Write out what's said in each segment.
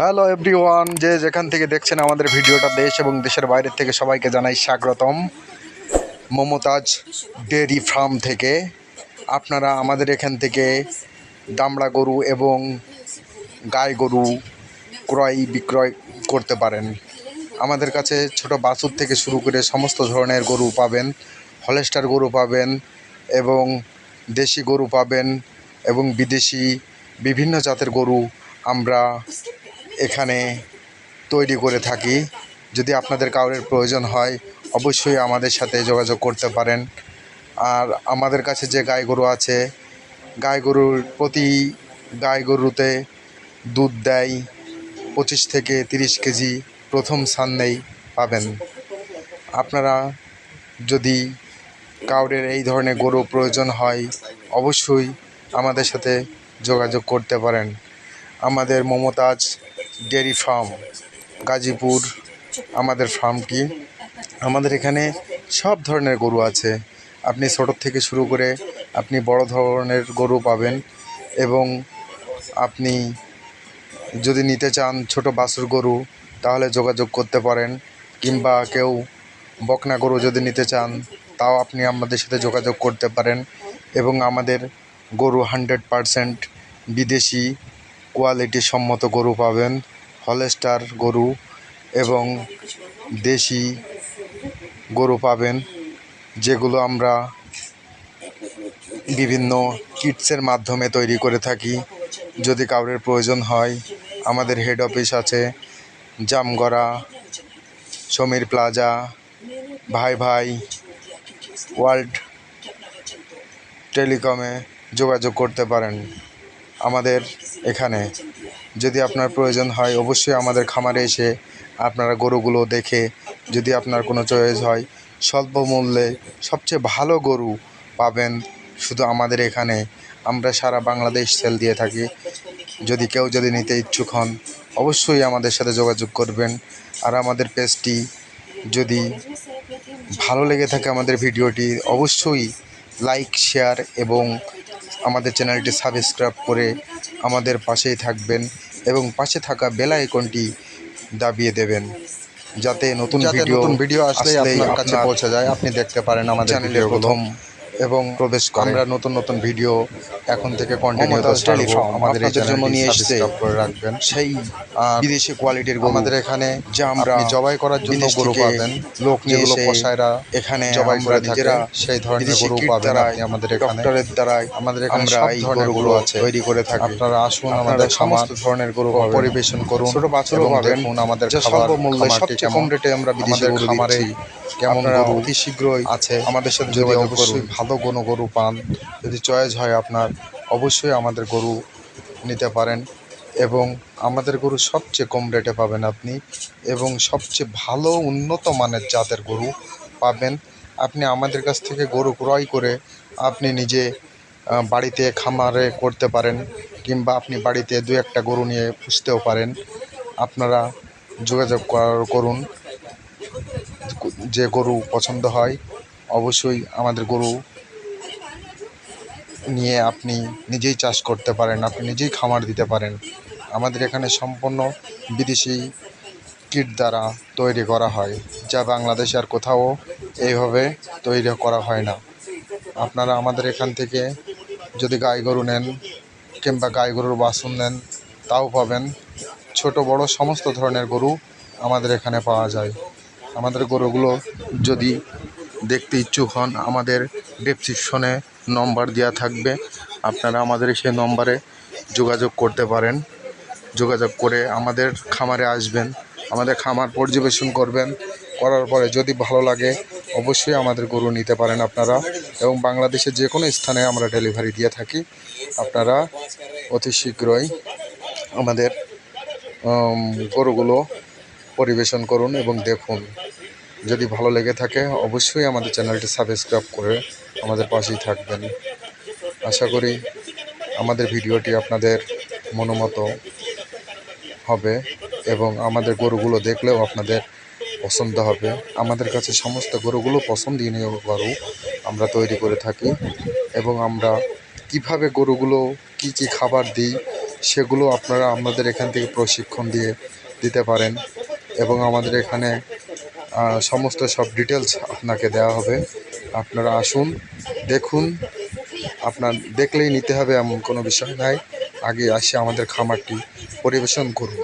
Hello everyone, যে যেখান থেকে দেখছেন আমাদের ভিডিওটা, দেশ এবং দেশের বাইরের থেকে সবাইকে জানাই স্বাগতম মমতাজ ডেয়ারি ফার্ম থেকে। আপনারা আমাদের এখান থেকে দামড়া গরু এবং গাই গরু ক্রয় বিক্রয় করতে পারেন। আমাদের কাছে ছোট বাছুর থেকে শুরু করে সমস্ত ধরনের গরু পাবেন। হলস্টার গরু পাবেন এবং দেশি গরু পাবেন এবং বিদেশি বিভিন্ন জাতের গরু আমরা এখানে তৈরি করে থাকি। যদি আপনাদের কাউরের প্রয়োজন হয় অবশ্যই আমাদের সাথে যোগাযোগ করতে পারেন। আর আমাদের কাছে যে গাই গরু আছে, গাই গরুর প্রতি গাই গরুতে দুধ দেয় 25 থেকে 30 কেজি প্রথম সান্নেই পাবেন। আপনারা যদি কাউরের এই ধরনের গরু প্রয়োজন হয় অবশ্যই আমাদের সাথে যোগাযোগ করতে পারেন। আমাদের মমতাজ ডেয়ারি ফার্ম গাজীপুর আমাদের ফার্মটি। আমাদের এখানে সব ধরনের গরু আছে। আপনি ছোট থেকে শুরু করে আপনি বড় ধরনের গরু পাবেন এবং আপনি যদি নিতে চান ছোট বাছুর গরু তাহলে যোগাযোগ করতে পারেন, কিংবা কেউ বকনা গরু যদি নিতে চান তাও আপনি আমাদের সাথে যোগাযোগ করতে পারেন। এবং আমাদের গরু 100% বিদেশি কোয়ালিটি সম্মত গরু পাবেন, হলস্টার গরু এবং দেশি গরু পাবেন, যেগুলো আমরা বিভিন্ন কিটসের মাধ্যমে তৈরি করে থাকি। যদি কাউরের প্রয়োজন হয় আমাদের হেড অফিস আছে জামগড়া, সমীর প্লাজা, ভাই ভাই ওয়ার্ল্ড টেলিকমে যোগাযোগ করতে পারেন। আমাদের এখানে যদি আপনার প্রয়োজন হয় অবশ্যই আমাদের খামারে এসে আপনারা গরুগুলো দেখে যদি আপনার কোনো চয়েস হয় স্বল্প মূল্যে সবচেয়ে ভালো গরু পাবেন শুধু আমাদের এখানে। আমরা সারা বাংলাদেশ সেল দিয়ে থাকি। যদি নিতে ইচ্ছুক হন অবশ্যই আমাদের সাথে যোগাযোগ করবেন। আর আমাদের পেজটি যদি ভালো লেগে থাকে আমাদের ভিডিওটি অবশ্যই লাইক, শেয়ার এবং আমাদের চ্যানেলটি সাবস্ক্রাইব করে আমাদের পাশেই থাকবেন এবং পাশে থাকা বেল আইকনটি দাবিয়ে দেবেন যাতে নতুন ভিডিও আসলেই আপনার কাছে পৌঁছে যায়, আপনি দেখতে পারেন আমাদের চ্যানেলে প্রথম এবং প্রবেশ করে। আমরা নতুন ভিডিও এখন থেকে কন্টিনিউ ছাড়বো। আমাদের এই জন্য নিয়ে এসে করে রাখবেন সেই বিদেশি কোয়ালিটির গরু। আমাদের এখানে যে আমরা জবাই করার জন্য গরু পাবেন, লোক নিয়ে এসে কসাইরা এখানে জবাই করে নিজেরা সেই ধরনের গরু পাবেন আপনি আমাদের এখানে। ডক্টরের দ্বারাই আমাদের এখানে সব ধরনের গরু আছে তৈরি করে থাকি। আপনারা আসুন, আমাদের সমস্ত ধরনের গরু পরিবেশন করুন, ছোট বাছুরও পাবেন। আমাদের স্বল্প মূল্যে সবচেয়ে কম রেটে আমরা বিদেশি গরু দিচ্ছি। কেমন গরু অতি শীঘ্রই আছে আমাদের সাথে যদি অবশ্যই ভালো কোনো গরু পান, যদি চয়েস হয় আপনার অবশ্যই আমাদের গরু নিতে পারেন। এবং আমাদের গরু সবচেয়ে কম রেটে পাবেন আপনি এবং সবচেয়ে ভালো উন্নত মানের জাতের গরু পাবেন। আপনি আমাদের কাছ থেকে গরু ক্রয় করে আপনি নিজে বাড়িতে খামারে করতে পারেন, কিংবা আপনি বাড়িতে 2-1টা গরু নিয়ে পুষতেও পারেন। আপনারা যোগাযোগ করুন। যে গরু পছন্দ হয় অবশ্যই আমাদের গরু নিয়ে আপনি নিজেই চাষ করতে পারেন, আপনি নিজেই খামার দিতে পারেন। আমাদের এখানে সম্পূর্ণ বিদেশি কিট দ্বারা তৈরি করা হয়, যা বাংলাদেশে আর কোথাও এইভাবে তৈরি করা হয় না। আপনারা আমাদের এখান থেকে যদি গাই গরু নেন কিংবা গাই গরুর বাছুর নেন তাও পাবেন। ছোট বড় সমস্ত ধরনের গরু আমাদের এখানে পাওয়া যায়। আমাদের গরুগুলো যদি দেখতে ইচ্ছুক হন আমাদের ডেসক্রিপশনে নম্বর দেওয়া থাকবে, আপনারা আমাদের সেই নম্বরে যোগাযোগ করতে পারেন। যোগাযোগ করে আমাদের খামারে আসবেন, আমাদের খামার পর্যবেক্ষণ করবেন, করার পরে যদি ভালো লাগে অবশ্যই আমাদের গরু নিতে পারেন আপনারা। এবং বাংলাদেশের যে কোনো স্থানে আমরা ডেলিভারি দিয়ে থাকি। আপনারা অতি শীঘ্রই আমাদের গরুগুলো পরিবেশন করুন এবং দেখুন। যদি ভালো লেগে থাকে অবশ্যই আমাদের চ্যানেলটি সাবস্ক্রাইব করে আমাদের পাশেই থাকবেন। আশা করি আমাদের ভিডিওটি আপনাদের মনোমতো হবে এবং আমাদের গরুগুলো দেখলেও আপনাদের পছন্দ হবে। আমাদের কাছে সমস্ত গরুগুলো পছন্দনীয় গরু আমরা তৈরি করে থাকি এবং আমরা কিভাবে গরুগুলো কি খাবার দিই সেগুলো আপনারা আমাদের এখান থেকে প্রশিক্ষণ দিতে পারেন এবং আমাদের এখানে সমস্ত সব ডিটেলস আপনাকে দেওয়া হবে। আপনারা আসুন, দেখুন, আপনার দেখলেই নিতে হবে এমন কোনো বিষয় নাই। আগে আসে আমাদের খামারটি পরিবেশন করুন,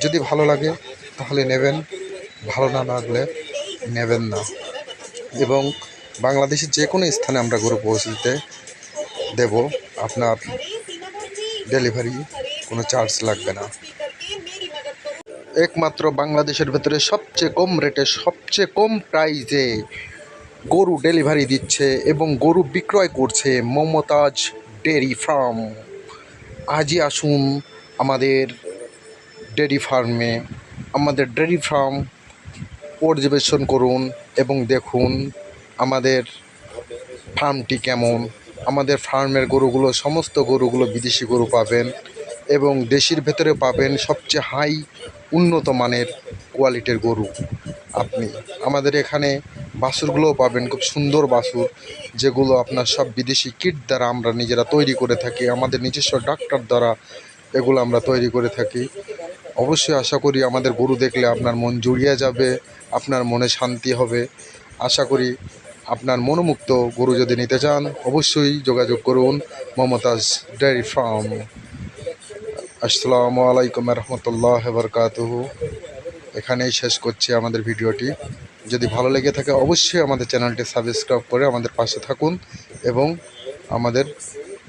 যদি ভালো লাগে তাহলে নেবেন, ভালো না লাগলে নেবেন না। এবং বাংলাদেশের যে কোনো স্থানে আমরা গরু পৌঁছে দিতে দেব, আপনার ডেলিভারি কোনো চার্জ লাগবে না। একমাত্র বাংলাদেশের ভেতরে সবচেয়ে কম রেটে, সবচেয়ে কম প্রাইসে গরু ডেলিভারি দিচ্ছে এবং গরু বিক্রয় করছে মমতাজ ডেয়ারি ফার্ম। আজই আসুন আমাদের ডেয়ারি ফার্মে, আমাদের ডেয়ারি ফার্ম পর্যবেক্ষণ করুন এবং দেখুন আমাদের ফার্মটি কেমন। আমাদের ফার্মের গরুগুলো, সমস্ত গরুগুলো বিদেশি গরু পাবেন এবং দেশির ভেতরে পাবেন সবচেয়ে হাই উন্নত মানের কোয়ালিটির গরু। আপনি আমাদের এখানে বাছুরগুলোও পাবেন, খুব সুন্দর বাছুর, যেগুলো আপনার সব বিদেশি কিট দ্বারা আমরা নিজেরা তৈরি করে থাকি, আমাদের নিজস্ব ডাক্তার দ্বারা এগুলো আমরা তৈরি করে থাকি। অবশ্যই আশা করি আমাদের গরু দেখলে আপনার মন জুড়িয়ে যাবে, আপনার মনে শান্তি হবে। আশা করি আপনার মনোমুক্ত গরু যদি নিতে চান অবশ্যই যোগাযোগ করুন মমতাজ ডেয়ারি ফার্ম। আসসালামু আলাইকুম রহমতুল্লাহ বরকাতুহু। এখানেই শেষ করছি আমাদের ভিডিওটি। যদি ভালো লেগে থাকে অবশ্যই আমাদের চ্যানেলটি সাবস্ক্রাইব করে আমাদের পাশে থাকুন এবং আমাদের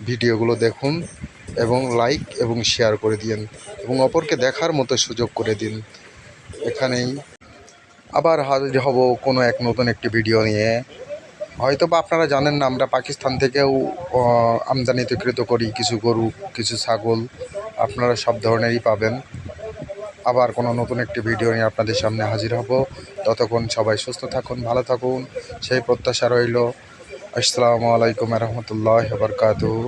ভিডিওগুলো দেখুন এবং লাইক এবং শেয়ার করে দিন এবং অপরকে দেখার মতো সুযোগ করে দিন। এখানেই আবার হাজির হব কোনো এক নতুন একটি ভিডিও নিয়ে। হয়তো বা আপনারা জানেন না, আমরা পাকিস্তান থেকেও আমদানিকৃত করি কিছু গরু, কিছু ছাগল, আপনারা সব ধরনেরই পাবেন। আবার কোনো নতুন একটি ভিডিও নিয়ে আপনাদের সামনে হাজির হব। ততক্ষণ সবাই সুস্থ থাকুন, ভালো থাকুন, সেই প্রত্যাশা রইল। আসসালামু আলাইকুম রহমতুল্লাহ বরকাতুহু।